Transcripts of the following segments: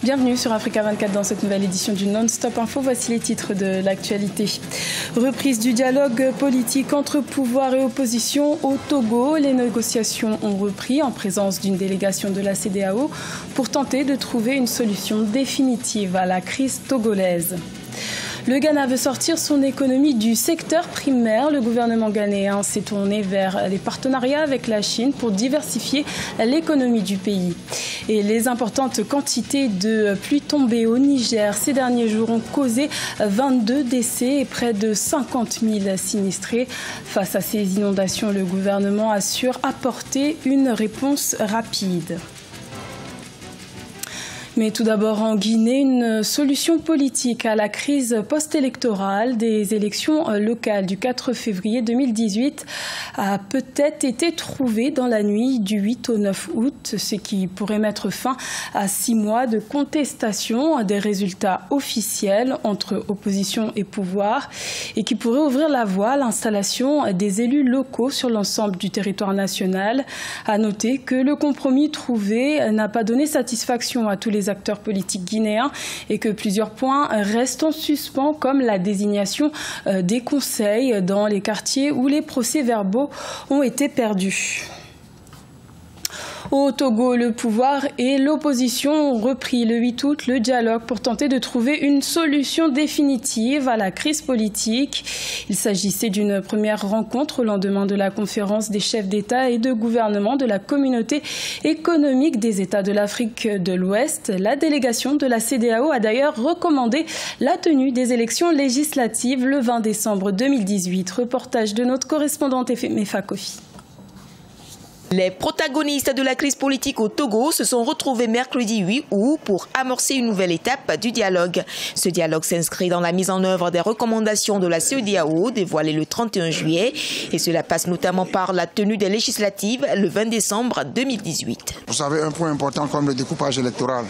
Bienvenue sur Africa 24 dans cette nouvelle édition du Non-Stop Info. Voici les titres de l'actualité. Reprise du dialogue politique entre pouvoir et opposition au Togo. Les négociations ont repris en présence d'une délégation de la CEDEAO pour tenter de trouver une solution définitive à la crise togolaise. Le Ghana veut sortir son économie du secteur primaire. Le gouvernement ghanéen s'est tourné vers les partenariats avec la Chine pour diversifier l'économie du pays. Et les importantes quantités de pluie tombées au Niger ces derniers jours ont causé 22 décès et près de 50 000 sinistrés. Face à ces inondations, le gouvernement assure apporter une réponse rapide. Mais tout d'abord en Guinée, une solution politique à la crise post-électorale des élections locales du 4 février 2018 a peut-être été trouvée dans la nuit du 8 au 9 août, ce qui pourrait mettre fin à 6 mois de contestation des résultats officiels entre opposition et pouvoir et qui pourrait ouvrir la voie à l'installation des élus locaux sur l'ensemble du territoire national. À noter que le compromis trouvé n'a pas donné satisfaction à tous les acteurs politiques guinéens et que plusieurs points restent en suspens comme la désignation des conseils dans les quartiers où les procès-verbaux ont été perdus. Au Togo, le pouvoir et l'opposition ont repris le 8 août le dialogue pour tenter de trouver une solution définitive à la crise politique. Il s'agissait d'une première rencontre au lendemain de la conférence des chefs d'État et de gouvernement de la communauté économique des États de l'Afrique de l'Ouest. La délégation de la CEDEAO a d'ailleurs recommandé la tenue des élections législatives le 20 décembre 2018. Reportage de notre correspondante Mefa Kofi. Les protagonistes de la crise politique au Togo se sont retrouvés mercredi 8 août pour amorcer une nouvelle étape du dialogue. Ce dialogue s'inscrit dans la mise en œuvre des recommandations de la CEDEAO dévoilées le 31 juillet et cela passe notamment par la tenue des législatives le 20 décembre 2018. Vous savez, un point important comme le découpage électoral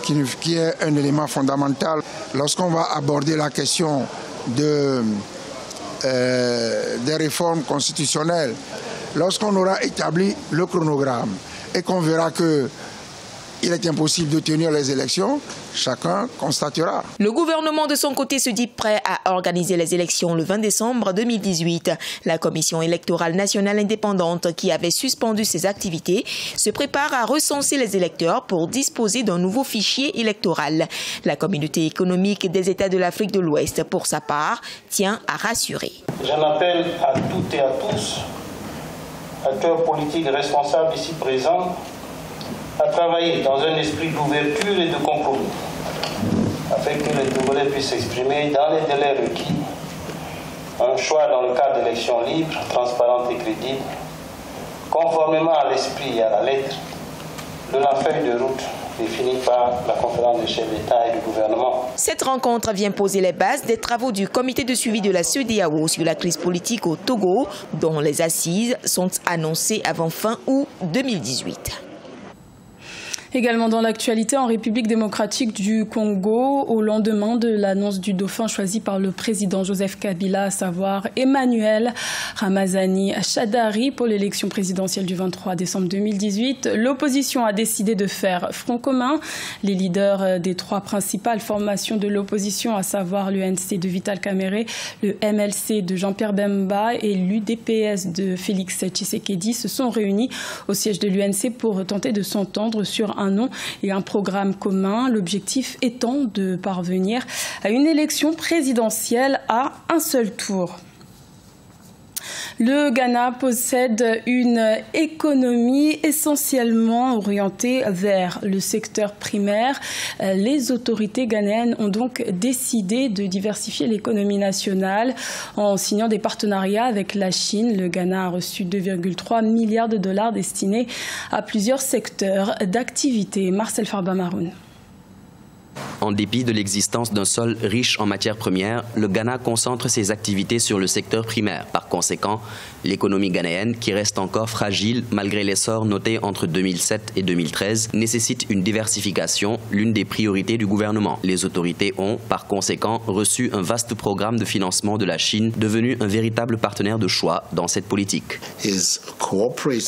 qui est un élément fondamental lorsqu'on va aborder la question des réformes constitutionnelles. Lorsqu'on aura établi le chronogramme et qu'on verra qu'il est impossible de tenir les élections, chacun constatera. Le gouvernement de son côté se dit prêt à organiser les élections le 20 décembre 2018. La Commission électorale nationale indépendante qui avait suspendu ses activités se prépare à recenser les électeurs pour disposer d'un nouveau fichier électoral. La communauté économique des États de l'Afrique de l'Ouest, pour sa part, tient à rassurer. J'en appelle à toutes et à tous, acteurs politiques responsables ici présents, à travailler dans un esprit d'ouverture et de compromis, afin que les Togolais puissent s'exprimer dans les délais requis, un choix dans le cadre d'élections libres, transparentes et crédibles, conformément à l'esprit et à la lettre de la feuille de route définie par la conférence des chefs d'État et du gouvernement. Cette rencontre vient poser les bases des travaux du comité de suivi de la CEDEAO sur la crise politique au Togo, dont les assises sont annoncées avant fin août 2018. Également dans l'actualité, en République démocratique du Congo, au lendemain de l'annonce du dauphin choisi par le président Joseph Kabila, à savoir Emmanuel Ramazani Shadari pour l'élection présidentielle du 23 décembre 2018, l'opposition a décidé de faire front commun. Les leaders des trois principales formations de l'opposition, à savoir l'UNC de Vital Kamerhe, le MLC de Jean-Pierre Bemba et l'UDPS de Félix Tshisekedi, se sont réunis au siège de l'UNC pour tenter de s'entendre sur un nom et un programme commun, l'objectif étant de parvenir à une élection présidentielle à un seul tour. Le Ghana possède une économie essentiellement orientée vers le secteur primaire. Les autorités ghanéennes ont donc décidé de diversifier l'économie nationale en signant des partenariats avec la Chine. Le Ghana a reçu 2,3 milliards de dollars destinés à plusieurs secteurs d'activité. Marcel Farba-Maroun. En dépit de l'existence d'un sol riche en matières premières, le Ghana concentre ses activités sur le secteur primaire. Par conséquent, l'économie ghanéenne, qui reste encore fragile malgré l'essor noté entre 2007 et 2013, nécessite une diversification, l'une des priorités du gouvernement. Les autorités ont, par conséquent, reçu un vaste programme de financement de la Chine, devenu un véritable partenaire de choix dans cette politique.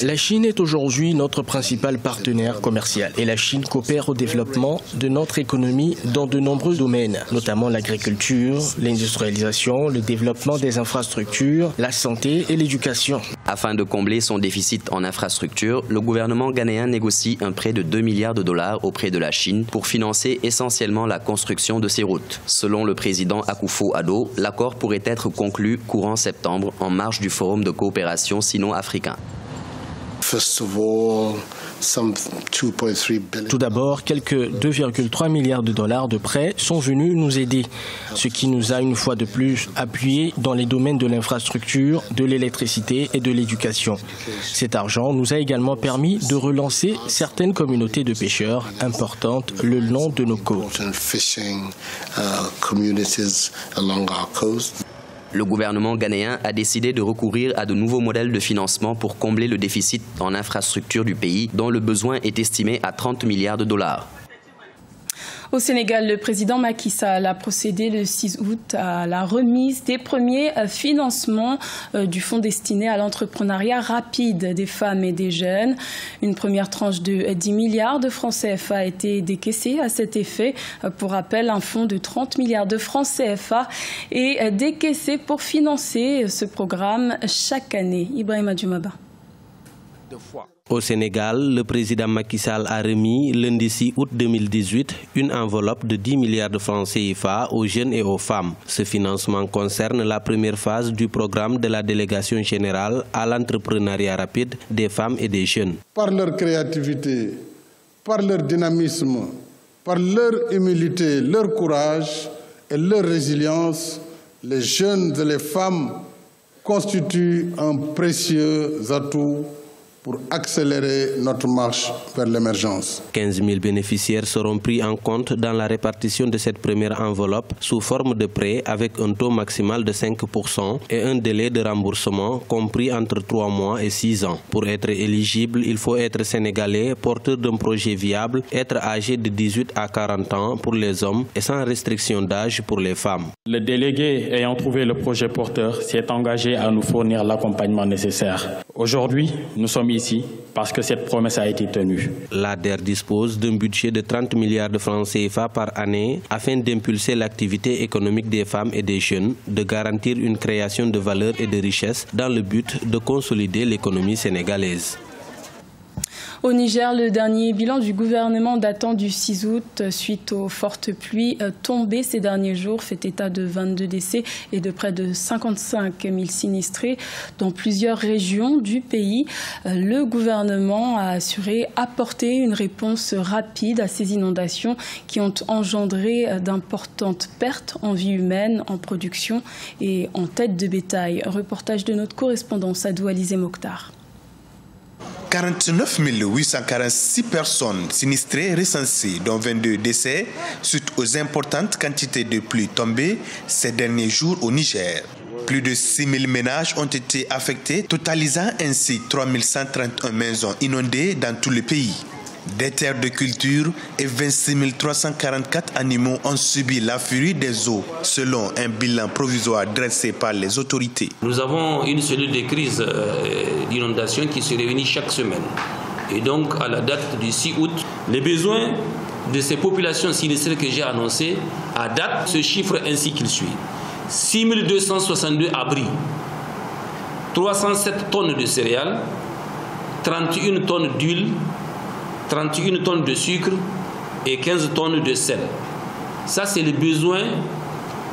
La Chine est aujourd'hui notre principal partenaire commercial et la Chine coopère au développement de notre économie dans de nombreux domaines, notamment l'agriculture, l'industrialisation, le développement des infrastructures, la santé et l'éducation. Afin de combler son déficit en infrastructures, le gouvernement ghanéen négocie un prêt de 2 milliards de dollars auprès de la Chine pour financer essentiellement la construction de ces routes. Selon le président Akufo-Addo, l'accord pourrait être conclu courant septembre en marge du Forum de coopération sino-africain. Tout d'abord, quelques 2,3 milliards de dollars de prêts sont venus nous aider, ce qui nous a une fois de plus appuyés dans les domaines de l'infrastructure, de l'électricité et de l'éducation. Cet argent nous a également permis de relancer certaines communautés de pêcheurs importantes le long de nos côtes. Le gouvernement ghanéen a décidé de recourir à de nouveaux modèles de financement pour combler le déficit en infrastructures du pays, dont le besoin est estimé à 30 milliards de dollars. Au Sénégal, le président Macky Sall a procédé le 6 août à la remise des premiers financements du fonds destiné à l'entrepreneuriat rapide des femmes et des jeunes. Une première tranche de 10 milliards de francs CFA a été décaissée à cet effet. Pour rappel, un fonds de 30 milliards de francs CFA est décaissé pour financer ce programme chaque année. Ibrahima Djoumaba. Au Sénégal, le président Macky Sall a remis lundi 6 août 2018 une enveloppe de 10 milliards de francs CFA aux jeunes et aux femmes. Ce financement concerne la première phase du programme de la délégation générale à l'entrepreneuriat rapide des femmes et des jeunes. Par leur créativité, par leur dynamisme, par leur humilité, leur courage et leur résilience, les jeunes et les femmes constituent un précieux atout pour accélérer notre marche vers l'émergence. 15 000 bénéficiaires seront pris en compte dans la répartition de cette première enveloppe sous forme de prêt avec un taux maximal de 5% et un délai de remboursement compris entre 3 mois et 6 ans. Pour être éligible, il faut être sénégalais, porteur d'un projet viable, être âgé de 18 à 40 ans pour les hommes et sans restriction d'âge pour les femmes. Le délégué ayant trouvé le projet porteur s'est engagé à nous fournir l'accompagnement nécessaire. Aujourd'hui, nous sommes ici parce que cette promesse a été tenue. L'ADER dispose d'un budget de 30 milliards de francs CFA par année afin d'impulser l'activité économique des femmes et des jeunes, de garantir une création de valeur et de richesse dans le but de consolider l'économie sénégalaise. Au Niger, le dernier bilan du gouvernement datant du 6 août suite aux fortes pluies tombées ces derniers jours fait état de 22 décès et de près de 55 000 sinistrés dans plusieurs régions du pays. Le gouvernement a assuré apporter une réponse rapide à ces inondations qui ont engendré d'importantes pertes en vie humaine, en production et en tête de bétail. Reportage de notre correspondant Sadou Alizé Mokhtar. 49 846 personnes sinistrées recensées, dont 22 décès, suite aux importantes quantités de pluie tombées ces derniers jours au Niger. Plus de 6 000 ménages ont été affectés, totalisant ainsi 3 131 maisons inondées dans tout le pays. Des terres de culture et 26 344 animaux ont subi la furie des eaux, selon un bilan provisoire dressé par les autorités. Nous avons une cellule de crise d'inondation qui se réunit chaque semaine. Et donc, à la date du 6 août, les besoins de ces populations sinistrées que j'ai annoncées, à date, se chiffrent ainsi qu'il suit. 6 262 abris, 307 tonnes de céréales, 31 tonnes d'huile, 31 tonnes de sucre et 15 tonnes de sel. Ça, c'est les besoins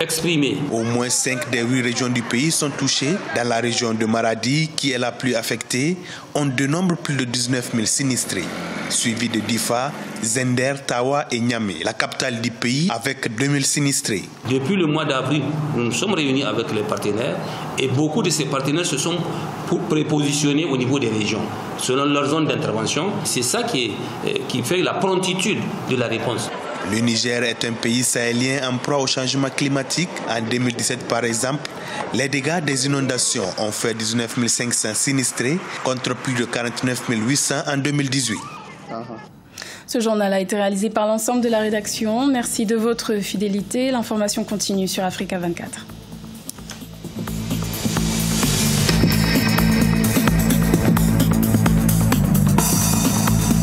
exprimés. Au moins 5 des 8 régions du pays sont touchées. Dans la région de Maradi, qui est la plus affectée, on dénombre plus de 19 000 sinistrés, suivi de Difa, Zender, Tawa et Niamey, la capitale du pays, avec 2 000 sinistrés. Depuis le mois d'avril, nous nous sommes réunis avec les partenaires et beaucoup de ces partenaires se sont prépositionnés au niveau des régions, selon leur zone d'intervention. C'est ça qui fait la promptitude de la réponse. Le Niger est un pays sahélien en proie au changement climatique. En 2017, par exemple, les dégâts des inondations ont fait 19 500 sinistrés contre plus de 49 800 en 2018. Ce journal a été réalisé par l'ensemble de la rédaction. Merci de votre fidélité. L'information continue sur Africa 24.